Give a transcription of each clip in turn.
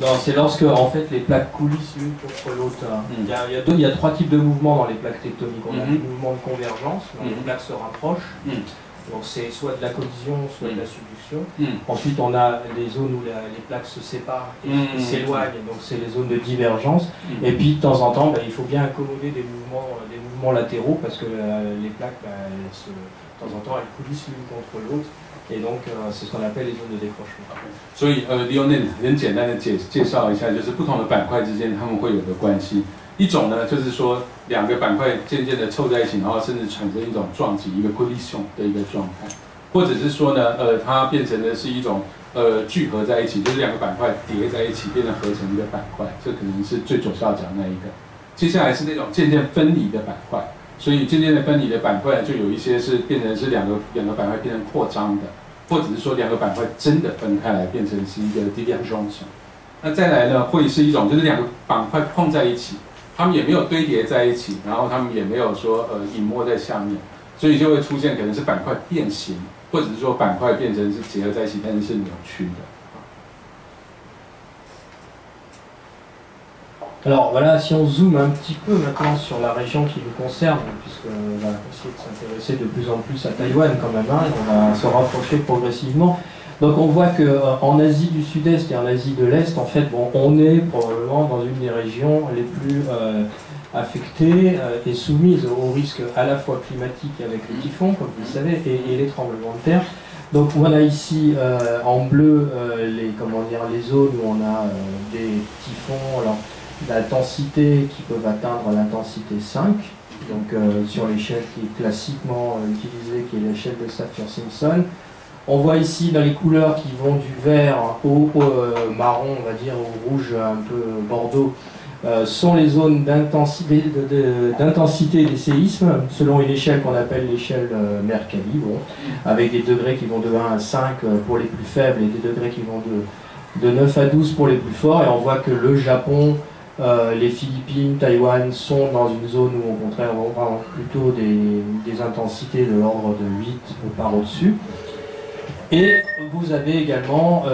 Non, c'est lorsque en fait les plaques coulissent l'une contre l'autre. Il y a trois types de mouvements dans les plaques tectoniques. On a des mouvements de convergence, quand les plaques se rapprochent. Donc c'est soit de la collision, soit de la subduction. Ensuite on a les zones où les plaques se séparent et s'éloignent, donc c'est les zones de divergence. Et puis de temps en temps, il faut bien accommoder des mouvements latéraux parce que les plaques, de temps en temps, elles coulissent l'une contre l'autre. Et donc c'est ce qu'on appelle les zones de décrochement. 所以Lionel 很简单的介绍一下，就是不同的板块之间它们会有的关系。一种呢，就是说两个板块渐渐的凑在一起，然后甚至产生一种撞击，一个 collision 的一个状态，或者是说呢，它变成的是一种聚合在一起，就是两个板块叠在一起，变成合成一个板块，这可能是最左下角那一个。接下来是那种渐渐分离的板块，所以渐渐的分离的板块就有一些是变成是两个板块变成扩张的，或者是说两个板块真的分开来变成是一个 divergence。那再来呢，会是一种就是两个板块碰在一起。 它们也没有堆叠在一起，然后它们也没有说隐没在下面，所以就会出现可能是板块变形，或者是说板块变成是结合在一起，但是是扭曲的。Alors voilà, si on zoome un petit peu maintenant sur la région qui nous concerne, puisqu'on va essayer de s'intéresser de plus en plus à Taïwan quand même, hein, on va se rapprocher progressivement. Donc on voit qu'en Asie du Sud-Est et en Asie de l'Est, en fait, bon, on est probablement dans une des régions les plus affectées et soumises aux risques à la fois climatiques avec les typhons, comme vous le savez, et les tremblements de terre. Donc on a ici en bleu les zones où on a des typhons d'intensité qui peuvent atteindre l'intensité 5, donc sur l'échelle qui est classiquement utilisée, qui est l'échelle de Saffir-Simpson. On voit ici dans les couleurs qui vont du vert au marron, on va dire, au rouge un peu bordeaux, sont les zones d'intensité des séismes, selon une échelle qu'on appelle l'échelle Mercalli, bon, avec des degrés qui vont de 1 à 5 pour les plus faibles et des degrés qui vont de 9 à 12 pour les plus forts. Et on voit que le Japon, les Philippines, Taïwan sont dans une zone où au contraire on va plutôt des intensités de l'ordre de 8 par au-dessus. Et vous avez également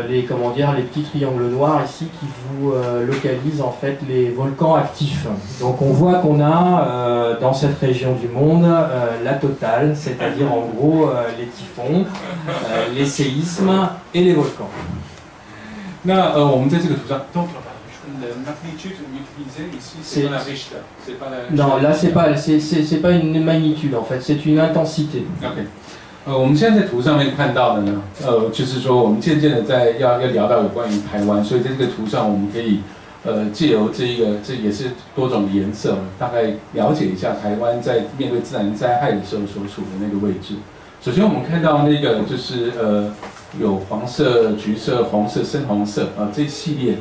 les petits triangles noirs ici qui vous localisent en fait les volcans actifs. Donc on voit qu'on a dans cette région du monde la totale, c'est-à-dire en gros les typhons, les séismes et les volcans. 那我们在这个图上都magnitude utilisée ici, c'est pas la Richter, c'est pas la. Non, là c'est pas une magnitude en fait, c'est une intensité. OK。 我们现在在图上面看到的呢，就是说我们渐渐的要聊到有关于台湾，所以在这个图上我们可以借由这也是多种的颜色，大概了解一下台湾在面对自然灾害的时候所处的那个位置。首先我们看到那个就是有黄色、橘色、红色、深红色这一系列的，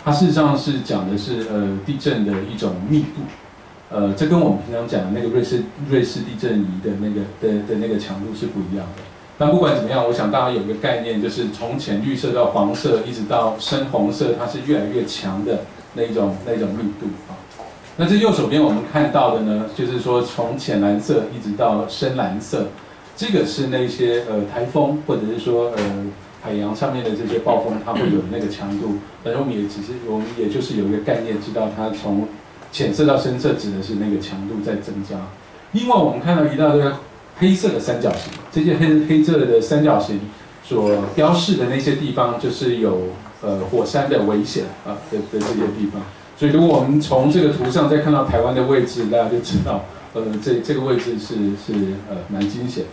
它事实上是讲的是地震的一种密度。 这跟我们平常讲的那个瑞士地震仪的那个强度是不一样的。但不管怎么样，我想大家有一个概念，就是从浅绿色到黄色，一直到深红色，它是越来越强的那种密度啊。那这右手边我们看到的呢，就是说从浅蓝色一直到深蓝色，这个是那些台风或者是说海洋上面的这些暴风，它会有那个强度。而我们也就是有一个概念，知道它从 浅色到深色指的是那个强度在增加。另外，我们看到一道这个黑色的三角形，这些黑色的三角形所标示的那些地方，就是有火山的危险的这些地方。所以，如果我们从这个图上再看到台湾的位置，大家就知道，这个位置是蛮惊险的。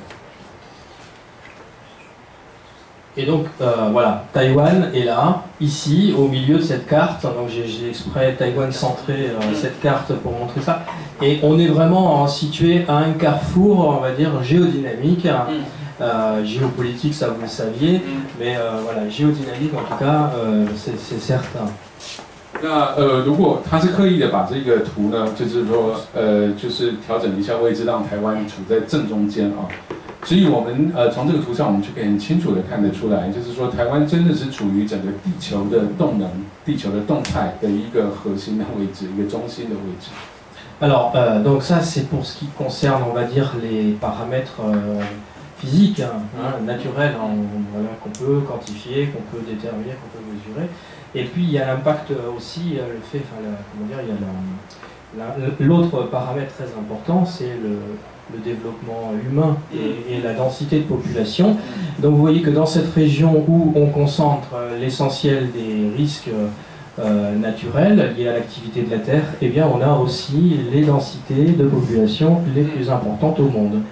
Et donc voilà, Taïwan est là, ici, au milieu de cette carte. Donc j'ai exprès Taïwan centré cette carte pour montrer ça. Et on est vraiment situé à un carrefour, on va dire, géodynamique. Géopolitique, ça vous le saviez, mais voilà, géodynamique en tout cas, c'est certain. 那如果他是刻意的把这个图呢，就是说就是调整一下位置，让台湾处在正中间啊。 所以，我们从这个图上，我们就可以很清楚的看得出来，就是说，台湾真的是处于整个地球的动能、地球的动态的一个核心的位置，一个中心的位置。Alors, donc ça, c'est pour ce qui concerne, on va dire, les paramètres physiques, naturelles, voilà, qu'on peut quantifier, qu'on peut déterminer, qu'on peut mesurer. Et puis il y a l'impact aussi, le fait, comment dire, il y a l'autre paramètre très important, c'est le développement humain et la densité de population. Donc vous voyez que dans cette région où on concentre l'essentiel des risques naturels liés à l'activité de la Terre, eh bien on a aussi les densités de population les plus importantes au monde.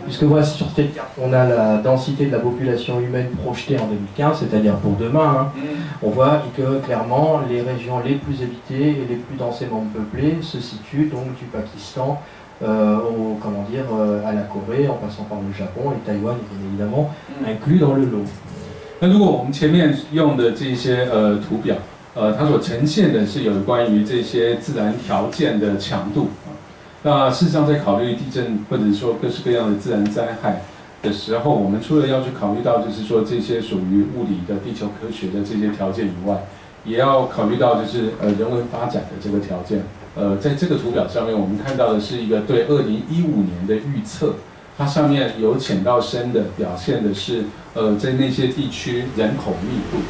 Puisque voilà, sur cette carte, on a la densité de la population humaine projetée en 2015, c'est-à-dire pour demain. On voit que clairement les régions les plus habitées et les plus densément peuplées se situent donc du Pakistan à la Corée, en passant par le Japon et Taïwan, bien évidemment, inclus dans le lot. 那如果我们前面用的这些图表，它所呈现的是有关于这些自然条件的强度。那事实上，在考虑地震或者说各式各样的自然灾害的时候，我们除了要去考虑到就是说这些属于物理的地球科学的这些条件以外，也要考虑到就是人文发展的这个条件。在这个图表上面，我们看到的是一个对2015年的预测，它上面由浅到深的表现的是在那些地区人口密度，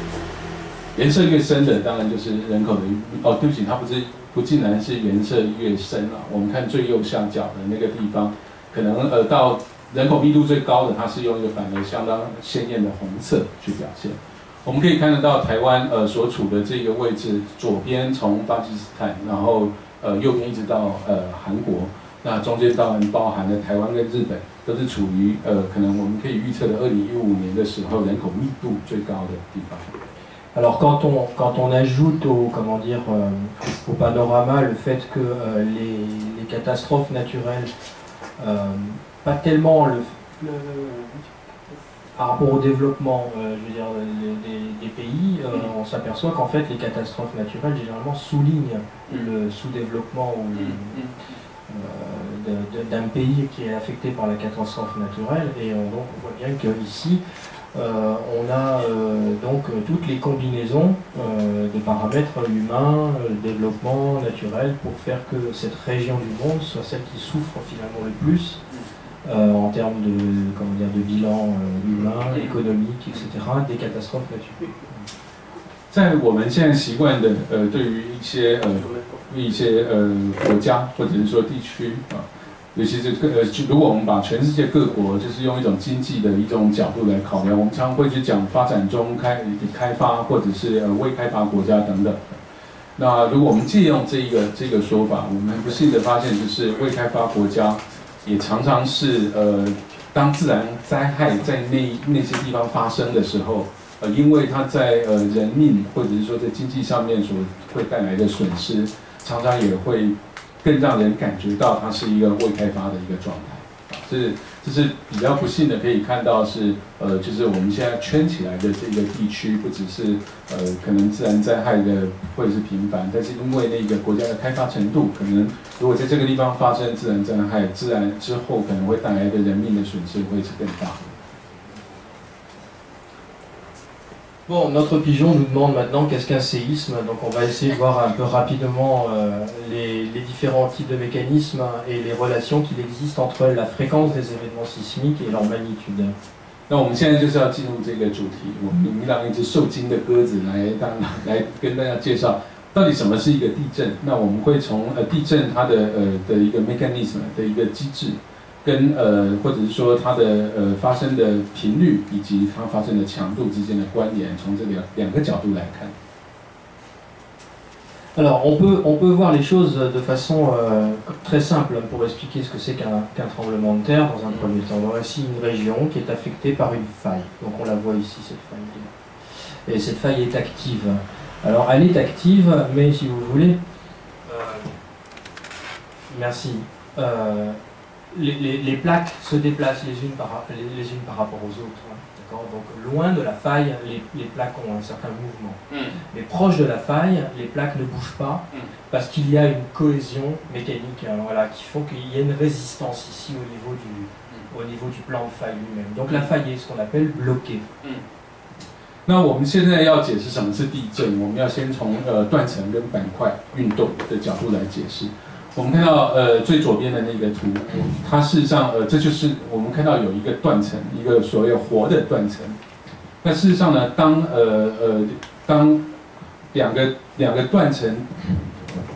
颜色越深的当然就是人口的对不起，它不尽然是颜色越深啊。我们看最右下角的那个地方，可能到人口密度最高的，它是用一个反而相当鲜艳的红色去表现。我们可以看得到台湾所处的这个位置，左边从巴基斯坦，然后右边一直到韩国，那中间当然包含了台湾跟日本，都是处于可能我们可以预测的2015年的时候人口密度最高的地方。Alors quand on ajoute au panorama le fait que les catastrophes naturelles, pas tellement par rapport au développement des pays, on s'aperçoit qu'en fait les catastrophes naturelles généralement soulignent le sous-développement d'un pays qui est affecté par la catastrophe naturelle, et donc on voit bien qu'ici on a donc toutes les combinaisons de paramètres humains, développement naturel, pour faire que cette région du monde soit celle qui souffre finalement le plus en termes de bilan humain, économique, etc., des catastrophes naturelles. 在我们现在习惯的对于一些国家或者是说地区尤其是如果我们把全世界各国就是用一种经济的一种角度来考量，我们常常会去讲发展中开发或者是未开发国家等等。那如果我们借用这个说法，我们很不幸的发现，就是未开发国家也常常是当自然灾害在那些地方发生的时候，因为它在人命或者是说在经济上面所会带来的损失，常常也会更让人感觉到它是一个未开发的一个状态。这是比较不幸的，可以看到是就是我们现在圈起来的这个地区，不只是可能自然灾害的会是频繁，但是因为那个国家的开发程度，可能如果在这个地方发生自然灾害，自然之后可能会带来的人命的损失会是更大的。Bon, notre pigeon nous demande maintenant qu'est-ce qu'un séisme, donc on va essayer de voir un peu rapidement les différents types de mécanismes et les relations qu'il existe entre la fréquence des événements sismiques et leur magnitude. 那我们现在就是要进入这个主题，我们让一只受惊的鸽子来跟大家介绍到底什么是一个地震。那我们会从地震它的一个 mechanism 的一个机制。跟或者是说它的发生的频率以及它发生的强度之间的关联，从这两个角度来看。Alors on peut voir les choses de façon très simple pour expliquer ce que c'est qu'un tremblement de terre dans un premier temps. On a ici une région qui est affectée par une faille. Donc on la voit ici, cette faille. Et cette faille est active. Alors elle est active, mais si vous voulez, merci. Les plaques se déplacent les unes par rapport aux autres. Donc loin de la faille, les plaques ont un certain mouvement. Mais proche de la faille, les plaques ne bougent pas parce qu'il y a une cohésion mécanique qui font qu'il y a une résistance ici au niveau du plan de faille lui-même. Donc la faille est ce qu'on appelle bloquée. 那我们现在要解释什么是地震，我们要先从断层跟板块运动的角度来解释。我们看到最左边的那个图，它事实上这就是我们看到有一个断层，一个所谓活的断层。那事实上呢，当两个断层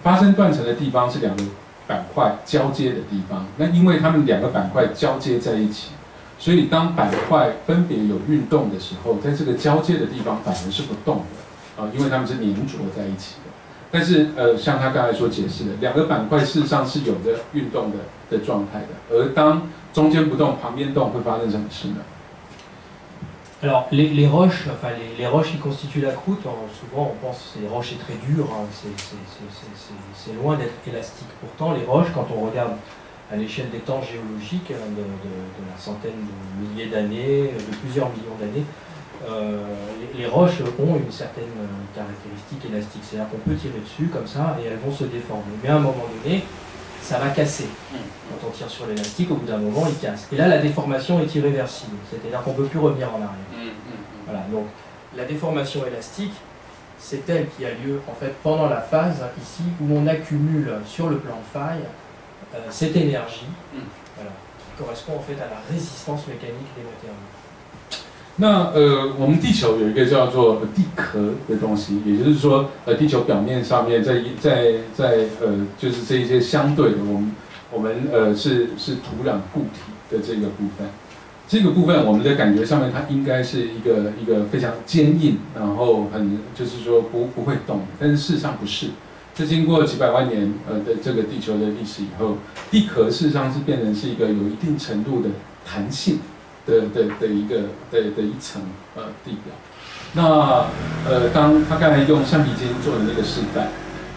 发生断层的地方是两个板块交接的地方，那因为它们两个板块交接在一起，所以当板块分别有运动的时候，在这个交接的地方反而是不动的因为它们是粘着在一起的。但是像他刚才所解释的，两个板块事实上是有着运动的状态的，而当中间不动，旁边动，会发生什么事呢？ Alors, les roches, enfin les roches qui constituent la croûte, souvent on pense que c'est des roches très dures, hein, c'est loin d'être élastique. Pourtant, les roches, quand on regarde à l'échelle des temps géologiques, de la centaine de milliers d'années, de plusieurs millions d'années, les roches ont une certaine caractéristique élastique. C'est-à-dire qu'on peut tirer dessus comme ça et elles vont se déformer. Mais à un moment donné, ça va casser. Quand on tire sur l'élastique, au bout d'un moment, il casse. Et là, la déformation est irréversible. C'est-à-dire qu'on ne peut plus revenir en arrière. Voilà, donc la déformation élastique, c'est elle qui a lieu en fait pendant la phase ici où on accumule sur le plan de faille cette énergie voilà, qui correspond en fait à la résistance mécanique des matériaux. 那我们地球有一个叫做地壳的东西，也就是说地球表面上面就是这一些相对的，我们是土壤固体的这个部分。这个部分我们的感觉上面，它应该是一个非常坚硬，然后就是说不会动的，但是事实上不是。这经过几百万年的这个地球的历史以后，地壳事实上是变成是一个有一定程度的弹性的一层地表。那当他刚才用橡皮筋做的那个示范，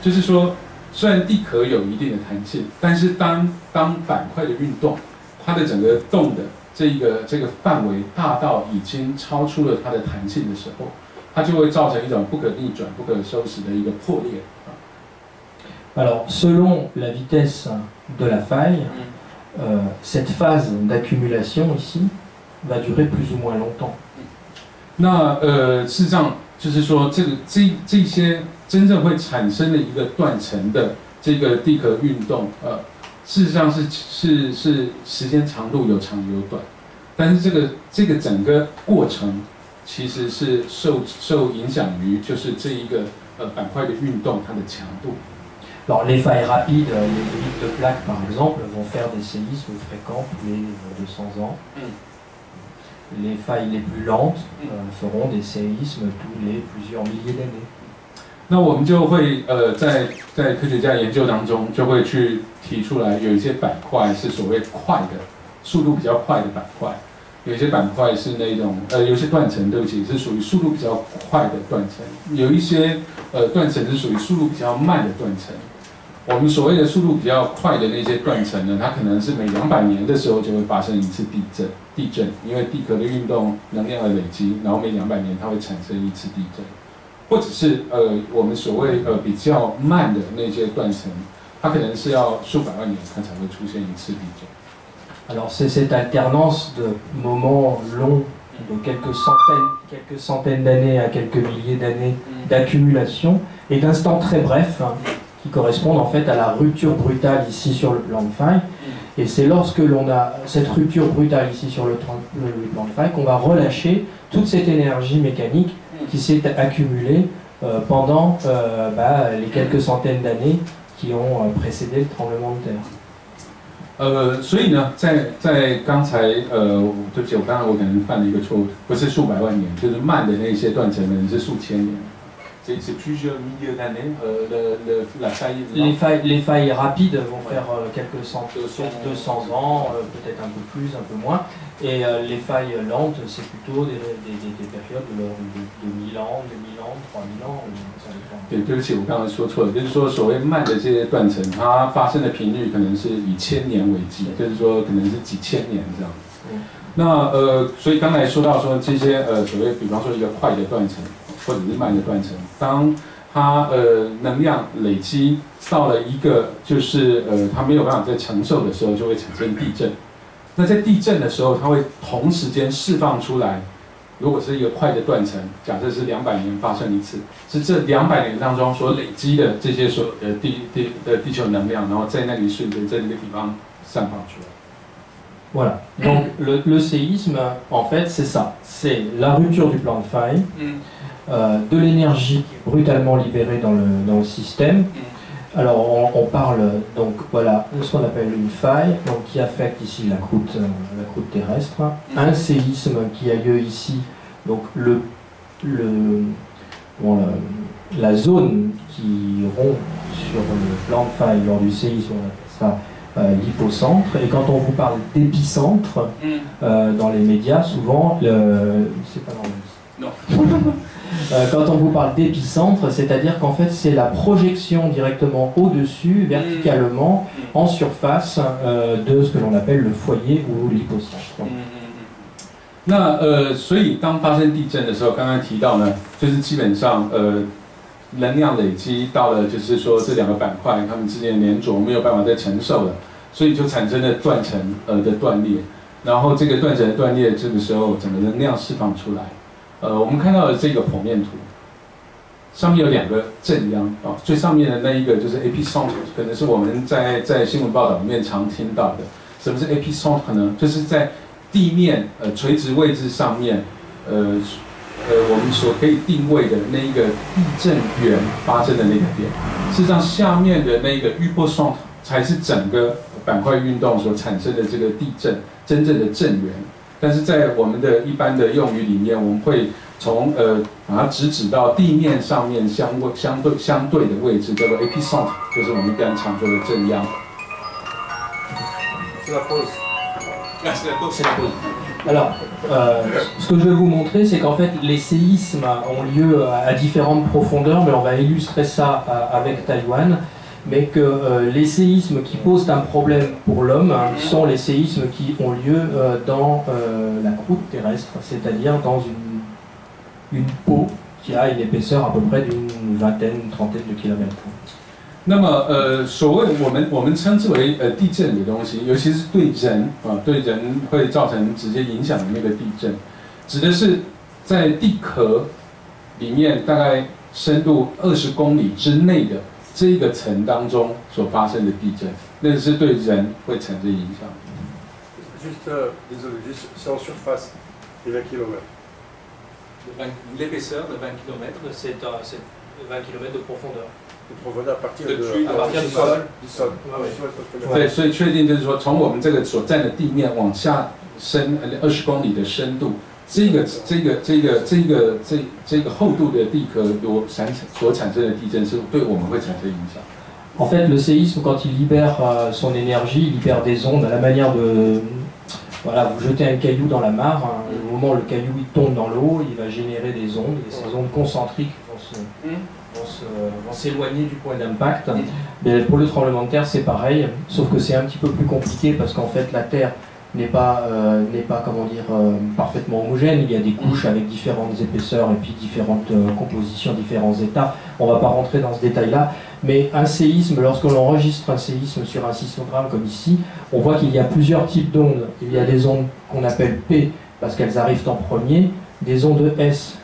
就是说虽然地壳有一定的弹性，但是当板块的运动，它的整个动的这个范围大到已经超出了它的弹性的时候，它就会造成一种不可逆转、不可收拾的一个破裂。Alors, selon la vitesse de la faille, cette phase d'accumulation ici va durer plus ou moins longtemps. 那事实上就是说，这些真正会产生的一个断层的这个地壳运动，事实上是时间长度有长有短，但是这个整个过程其实是受影响于就是这一个板块的运动它的强度。Alors les failles rapides, les briques de plaques par exemple, vont faire des séismes fréquents tous les 200 ans. Les failles les plus lentes feront des séismes tous les plusieurs milliers d'années. 那我们就会在科学家研究当中就会去提出来，有一些板块是所谓快的，速度比较快的板块，有一些板块是那种有一些断层，对不起，是属于速度比较快的断层，有一些断层是属于速度比较慢的断层。我们所谓的速度比较快的那些断层呢，它可能是每200年的时候就会发生一次地震，因为地壳的运动能量的累积，然后每200年它会产生一次地震，或者是我们所谓比较慢的那些断层，它可能是要数百万年它才会出现一次地震。Alors c'est cette alternance de moments longs de quelques centaines d'années à quelques milliers d'années d'accumulation et d'instants très brefs qui correspondent en fait à la rupture brutale ici sur le plan de faille. Et c'est lorsque l'on a cette rupture brutale ici sur le plan de faille qu'on va relâcher toute cette énergie mécanique qui s'est accumulée pendant les quelques centaines d'années qui ont précédé le tremblement de terre. 所以呢，在刚才对不起，我刚才可能犯了一个错误，不是数百万年，就是慢的那些断层可能是数千年。C'est plusieurs milliers d'années. Les failles rapides vont faire quelques 200 ans, peut-être un peu plus, un peu moins. Et les failles lentes, c'est plutôt des périodes de 1000 ans, 2000 ans, 3000 ans. 对不起，我刚才说错了，就是说所谓慢的这些断层，它发生的频率可能是以1000年为计，就是说可能是几千年这样。那所以刚才说到说这些所谓，比方说一个快的断层。或者是慢的断层，当它能量累积到了一个就是它没有办法再承受的时候，就会产生地震。那在地震的时候，它会同时间释放出来如果是一个快的断层，假设是200年发生一次，是这200年当中所累积的这些所地球能量，然后在那里顺着这个地方散发出来。Voilà. Donc le séisme, en fait, c'est ça. C'est la rupture du plan de faille, de l'énergie qui est brutalement libérée dans le système. Alors on parle donc voilà de ce qu'on appelle une faille, donc qui affecte ici la croûte terrestre. Un séisme qui a lieu ici, donc la zone qui rompt sur le plan de faille lors du séisme, on appelle ça l'hypocentre. Et quand on vous parle d'épicentre dans les médias, souvent, c'est pas normal. Non. Quand on vous parle d'épicentre, c'est-à-dire qu'en fait c'est la projection directement au-dessus, verticalement, en surface de ce que l'on appelle le foyer ou l'hypocentre. 那所以当发生地震的时候，刚刚提到呢，就是基本上能量累积到了，就是说这两个板块它们之间的粘着没有办法再承受了，所以就产生了断层的断裂，然后这个断层的断裂，这个时候整个能量释放出来。我们看到的这个剖面图，上面有2个震央啊，最上面的那一个就是 epicenter， 可能是我们在新闻报道里面常听到的。什么是 epicenter 呢？就是在地面垂直位置上面，我们所可以定位的那一个地震源发生的那个点。事实上，下面的那个 epicenter 才是整个板块运动所产生的这个地震真正的震源。但是在我们的一般的用语里面，我们会从把它直指到地面上面相对的位置，叫做 epicenter， 就是我们一般常说的震央。C'est la pause. C'est la pause. Alors, ce que je vais vous montrer, c'est qu'en fait, les séismes ont lieu à différentes profondeurs, mais on va illustrer ça avec Taïwan. Mais que les séismes qui posent un problème pour l'homme sont les séismes qui ont lieu dans la croûte terrestre, c'est-à-dire dans une peau qui a une épaisseur à peu près d'une vingtaine, une trentaine de kilomètres. 那么所谓我们称之为地震的东西，尤其是对人对人会造成直接影响的那个地震，指的是在地壳里面大概深度20公里之内的这一个层当中所发生的地震，那是对人会产生影响。Désolé, juste c'est en surface, et 20 km. L'épaisseur de 20 km, c'est 20 km de profondeur. De profondeur à partir du sol. 对，所以确定就是说，从我们这个所站的地面往下深20公里的深度，这个厚度的地壳所产生的地震是对我们会产生影响。En fait, le séisme, quand il libère son énergie, il libère des ondes à la manière de... Voilà, vous jetez un caillou dans la mare, au moment où le caillou il tombe dans l'eau, il va générer des ondes, et ces ondes concentriques vont s'éloigner du point d'impact. Mais pour le tremblement de terre, c'est pareil, sauf que c'est un petit peu plus compliqué parce qu'en fait, la Terre n'est pas comment dire, parfaitement homogène. Il y a des couches avec différentes épaisseurs et puis différentes compositions, différents états. On ne va pas rentrer dans ce détail-là. Mais un séisme, lorsque l'on enregistre un séisme sur un sismogramme comme ici, on voit qu'il y a plusieurs types d'ondes. Il y a des ondes qu'on appelle P parce qu'elles arrivent en premier, des ondes S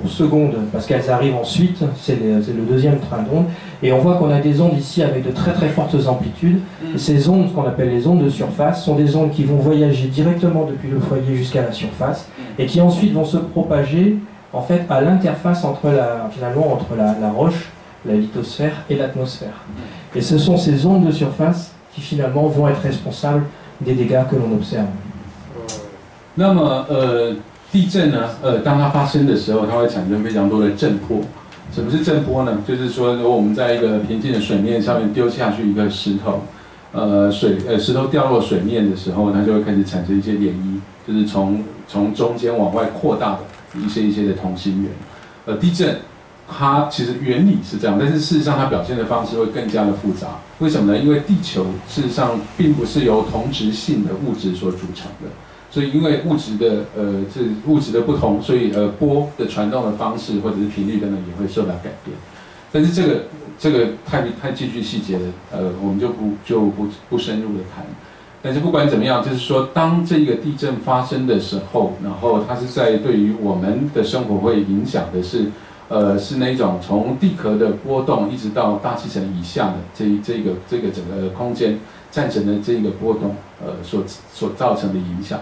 pour seconde parce qu'elles arrivent ensuite, c'est le deuxième train d'ondes, et on voit qu'on a des ondes ici avec de très très fortes amplitudes. Et ces ondes, ce qu'on appelle les ondes de surface, sont des ondes qui vont voyager directement depuis le foyer jusqu'à la surface et qui ensuite vont se propager en fait à l'interface entre la roche, la lithosphère et l'atmosphère. Et ce sont ces ondes de surface qui finalement vont être responsables des dégâts que l'on observe. 那么地震呢，当它发生的时候，它会产生非常多的震波。什么是震波呢？就是说，如果我们在一个平静的水面上面丢下去一个石头，石头掉落水面的时候，它就会开始产生一些涟漪，就是从中间往外扩大的一些的同心圆。地震它其实原理是这样，但是事实上它表现的方式会更加的复杂。为什么呢？因为地球事实上并不是由同质性的物质所组成的。所以，因为物质的不同，所以波的传动的方式或者是频率等等也会受到改变。但是这个太继续细节了，我们就不深入的谈。但是不管怎么样，就是说，当这个地震发生的时候，然后它是在对于我们的生活会影响的是，是那种从地壳的波动一直到大气层以下的这个整个空间战神的这个波动，所造成的影响。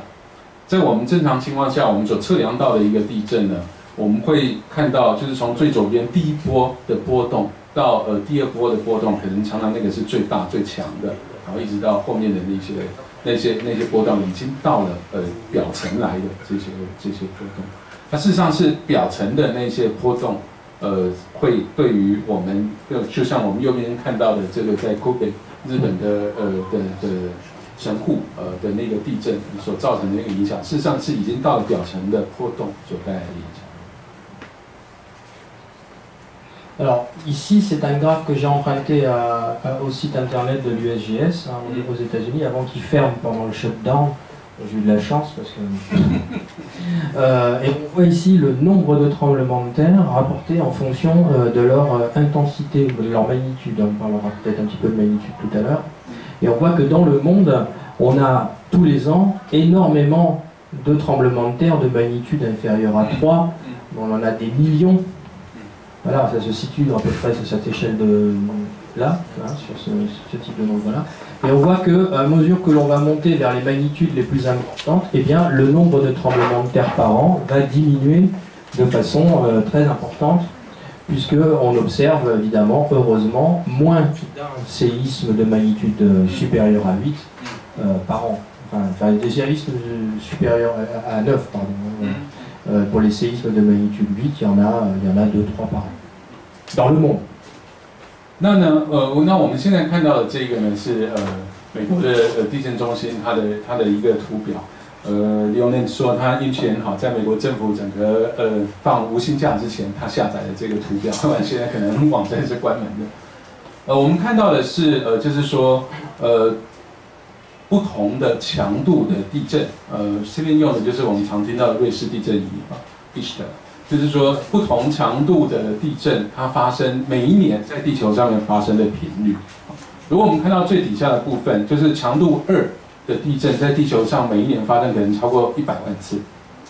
在我们正常情况下，我们所测量到的一个地震呢，我们会看到，就是从最左边第一波的波动到第二波的波动，可能常常那个是最大最强的。然后一直到后面的那些波动已经到了表层来的这些波动，它事实上是表层的那些波动，会对于我们就像我们右边看到的这个在 Kobe 日本的神户的那个地震所造成的那个影响，事实上是已经到了表层的波动所带来的影响。Alors ici c'est un graphe que j'ai emprunté au site internet de l'USGS aux États-Unis avant qu'ils ferment pendant le shutdown. J'ai eu de la chance parce que et on voit ici le nombre de tremblements de terre rapportés en fonction de leur intensité, de leur magnitude. On parlera peut-être un petit peu de magnitude tout à l'heure. Et on voit que dans le monde, on a tous les ans énormément de tremblements de terre de magnitude inférieure à 3. On en a des millions. Voilà, ça se situe à peu près sur cette échelle de là, sur ce type de nombre là. Et on voit que à mesure que l'on va monter vers les magnitudes les plus importantes, eh bien le nombre de tremblements de terre par an va diminuer de façon très importante, puisque on observe évidemment, heureusement, moins d'un séisme de magnitude supérieure à 8 par an. Enfin des séismes supérieurs à 9, pardon. Pour les séismes de magnitude 8, il y en a 2-3 par an. Dans le monde. 那我们现在看到的这个呢是美国的地震中心它的一个图表。Leonard 说他运气很好，在美国政府整个放无薪假之前，他下载了这个图表，不然现在可能网站是关门的。我们看到的是就是说不同的强度的地震，这边用的就是我们常听到的瑞士地震仪Richter，就是说不同强度的地震，它发生每一年在地球上面发生的频率。如果我们看到最底下的部分，就是强度2的地震，在地球上每一年发生可能超过100万次。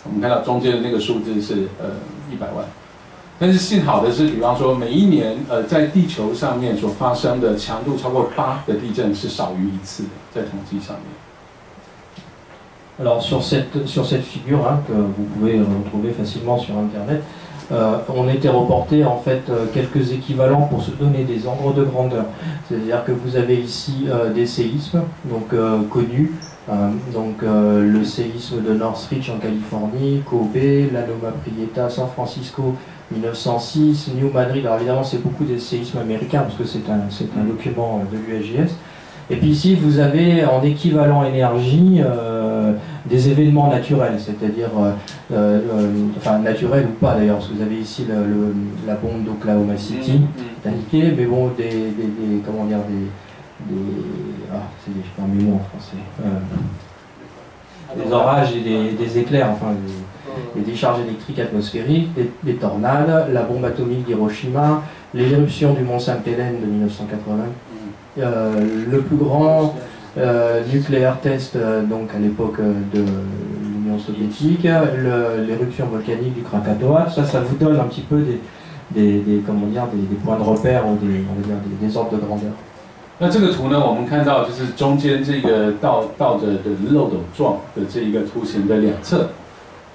我们看到中间的那个数字是100万。但是幸好的是，比方说每一年在地球上面所发生的强度超过8的地震是少于1次的，在统计上面。Alors sur cette figure que vous pouvez retrouver facilement sur internet, on était reporté en fait quelques équivalents pour se donner des ordres de grandeur. C'est-à-dire que vous avez ici des séismes donc connus, le séisme de Northridge en Californie, Kobe, la Loma Prieta, San Francisco 1906, New Madrid. Alors évidemment c'est beaucoup des séismes américains parce que c'est un document de l'USGS. Et puis ici vous avez en équivalent énergie des événements naturels, c'est-à-dire enfin naturels ou pas d'ailleurs, parce que vous avez ici la bombe d'Oklahoma City, indiqué, mais bon comment dire je sais pas un mot en français, des orages et des éclairs, enfin des décharges électriques atmosphériques, des tornades, la bombe atomique d'Hiroshima, l'éruption du mont Sainte-Hélène de 1980. Le plus grand nucléaire test donc à l'époque de l'Union soviétique, l'éruption volcanique du Krakatoa, ça vous donne un petit peu des points de repère ou des ordres de grandeur. 那这个图呢，我们看到就是中间这个倒着的漏斗状的这一个图形的两侧。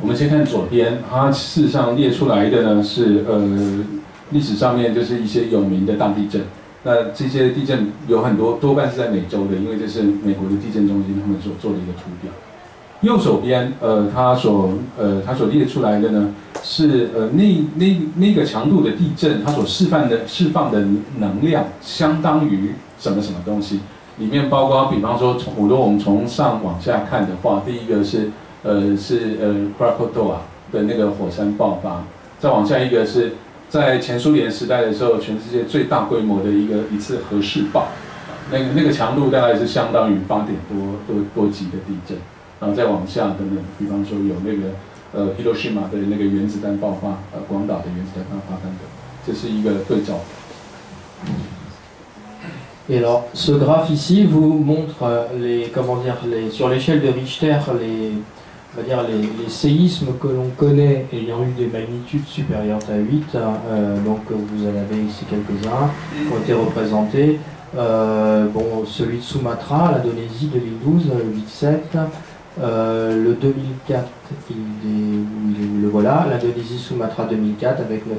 我们先看左边，它事实上列出来的呢是历史上面就是一些有名的大地震。那这些地震有很多，多半是在美洲的，因为这是美国的地震中心他们所做的一个图表。右手边，它所列出来的呢是那个强度的地震，它所释放的能量相当于什么东西？里面包括，比方说，如果我们从上往下看的话，第一个是Krakatoa 的那个火山爆发，再往下一个是。在前苏联时代的时候，全世界最大规模的一次核试爆，那个强度大概是相当于8点多级的地震，然后再往下等等，比方说有那个Hiroshima 的那个原子弹爆发，广岛的原子弹爆发等等，这是一个对照。Et alors, ce graphe ici vous montre sur l'échelle de Richter, on va dire les séismes que l'on connaît ayant eu des magnitudes supérieures à 8. Donc vous en avez ici quelques-uns qui ont été représentés. Celui de Sumatra, l'Indonésie 2012, 8,7. Le 2004, le voilà. L'Indonésie Sumatra 2004 avec 9,1.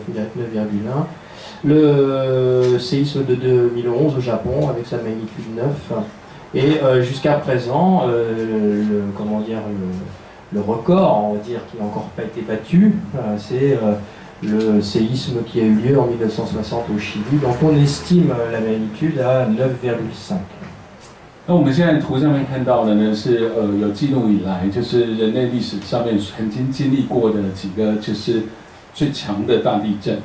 Le séisme de 2011 au Japon avec sa magnitude 9. Et jusqu'à présent, le record, on va dire, qui n'a encore pas été battu, c'est le séisme qui a eu lieu en 1960 au Chili. Donc on estime la magnitude à 9,5. 那我们现在图上面看到的呢，是有记录以来，就是人类历史上面曾经经历过的几个就是最强的大地震。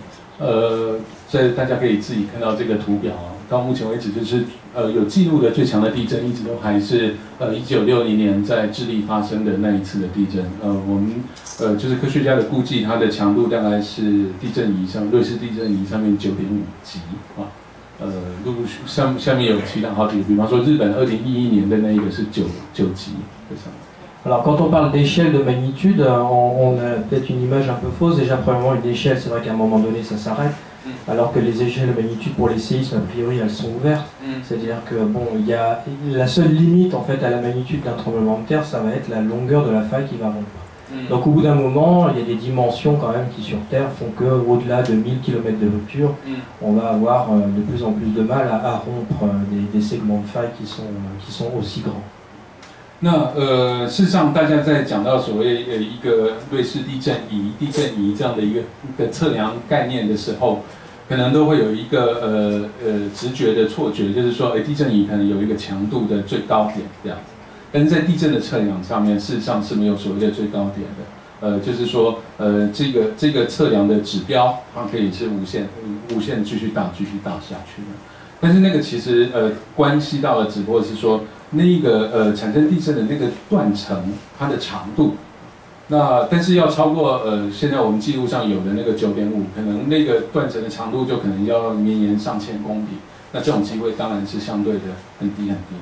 所以大家可以自己看到这个图表啊。到目前为止，就是有记录的最强的地震，一直都还是1960年在智利发生的那一次的地震。我们就是科学家的估计，它的强度大概是地震仪上瑞士地震仪上面9.5级啊。陆续下面有其他好几个，比方说日本2011年的那一个是9级的上面。Alors quand on parle d'échelle de magnitude, on a peut-être une image un peu fausse. Déjà premièrement une échelle, c'est vrai qu'à un moment donné ça s'arrête, alors que les échelles de magnitude pour les séismes, a priori elles sont ouvertes. C'est-à-dire que il y a la seule limite en fait à la magnitude d'un tremblement de terre, ça va être la longueur de la faille qui va rompre. Donc au bout d'un moment, il y a des dimensions quand même qui sur Terre font qu'au-delà de 1000 km de rupture, on va avoir de plus en plus de mal à rompre des segments de faille qui sont aussi grands. 那事实上，大家在讲到所谓一个瑞士地震仪这样的一个测量概念的时候，可能都会有一个直觉的错觉，就是说，地震仪可能有一个强度的最高点这样子。但是在地震的测量上面，事实上是没有所谓的最高点的。就是说，这个测量的指标，它可以是无限继续大下去的。但是那个其实关系到的只不过是说。那个产生地震的那个断层，它的长度，那但是要超过现在我们记录上有的那个9.5，可能那个断层的长度就可能要绵延上千公里，那这种机会当然是相对的很低很低。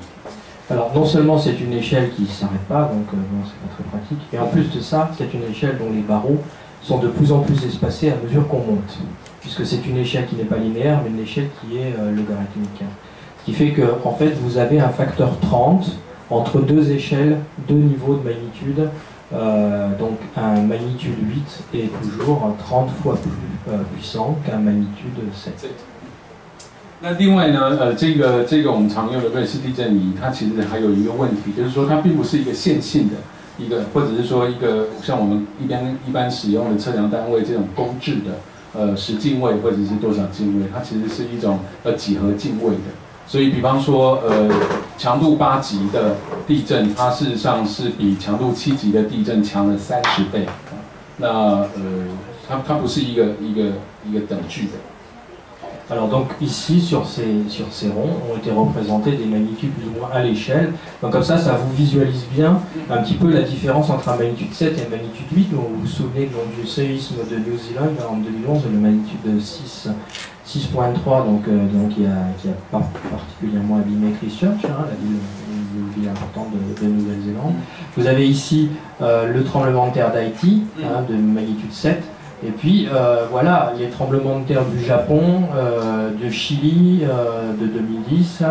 Alors non seulement c'est une échelle qui ne s'arrête pas, donc c'est pas très pratique, et en plus de ça, c'est une échelle dont les barreaux sont de plus en plus espacés à mesure qu'on monte, puisque c'est une échelle qui n'est pas linéaire, mais une échelle qui est logarithmique. Ce qui fait que en fait, vous avez un facteur 30 entre deux échelles, deux niveaux de magnitude. Donc un magnitude 8 est toujours 30 fois plus puissant qu'un magnitude 7. 那另外呢，这个我们常用的瑞士地震仪，它其实还有一个问题，就是说它并不是一个线性的一个，或者是说一个像我们一般使用的测量单位这种公制的10进位或者是多少进位，它其实是一种几何进位的。所以，比方说，强度8级的地震，它事实上是比强度7级的地震强了30倍。那它不是一个等距的。Alors donc ici sur ces ronds ont été représentés des magnitudes plus ou moins à l'échelle. Donc comme ça vous visualise bien un petit peu la différence entre un magnitude 7 et un magnitude 8. Donc vous vous souvenez que du séisme de New Zealand en 2011, le magnitude de 6.3, donc qui a particulièrement abîmé Christchurch, la ville importante de Nouvelle-Zélande. Vous avez ici le tremblement de terre d'Haïti, de magnitude 7. Et puis voilà, les tremblements de terre du Japon, de Chili de 2010,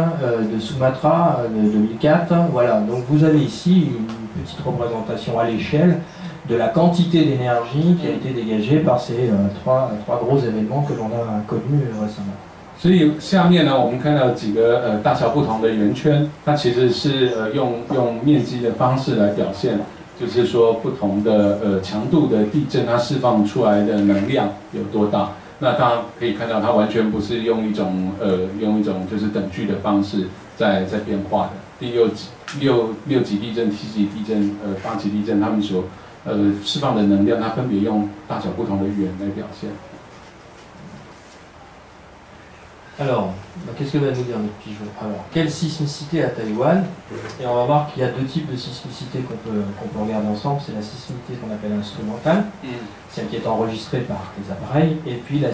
de Sumatra de 2004. Voilà, donc vous avez ici une petite représentation à l'échelle de la quantité d'énergie qui a été dégagée par ces trois gros événements que l'on a connus récemment. 所以下面呢，我们看到几个大小不同的圆圈，它其实是用面积的方式来表现。就是说，不同的强度的地震，它释放出来的能量有多大？那大家可以看到，它完全不是用一种就是等距的方式在变化的。第6级地震、7级地震、8级地震，它们所释放的能量，它分别用大小不同的圆来表现。Alors, qu'est-ce que va nous dire notre pigeon? Alors, quelle sismicité à Taïwan? Et on va voir qu'il y a deux types de sismicité qu'on peut regarder ensemble. C'est la sismicité qu'on appelle instrumentale, celle qui est enregistrée par les appareils, et puis la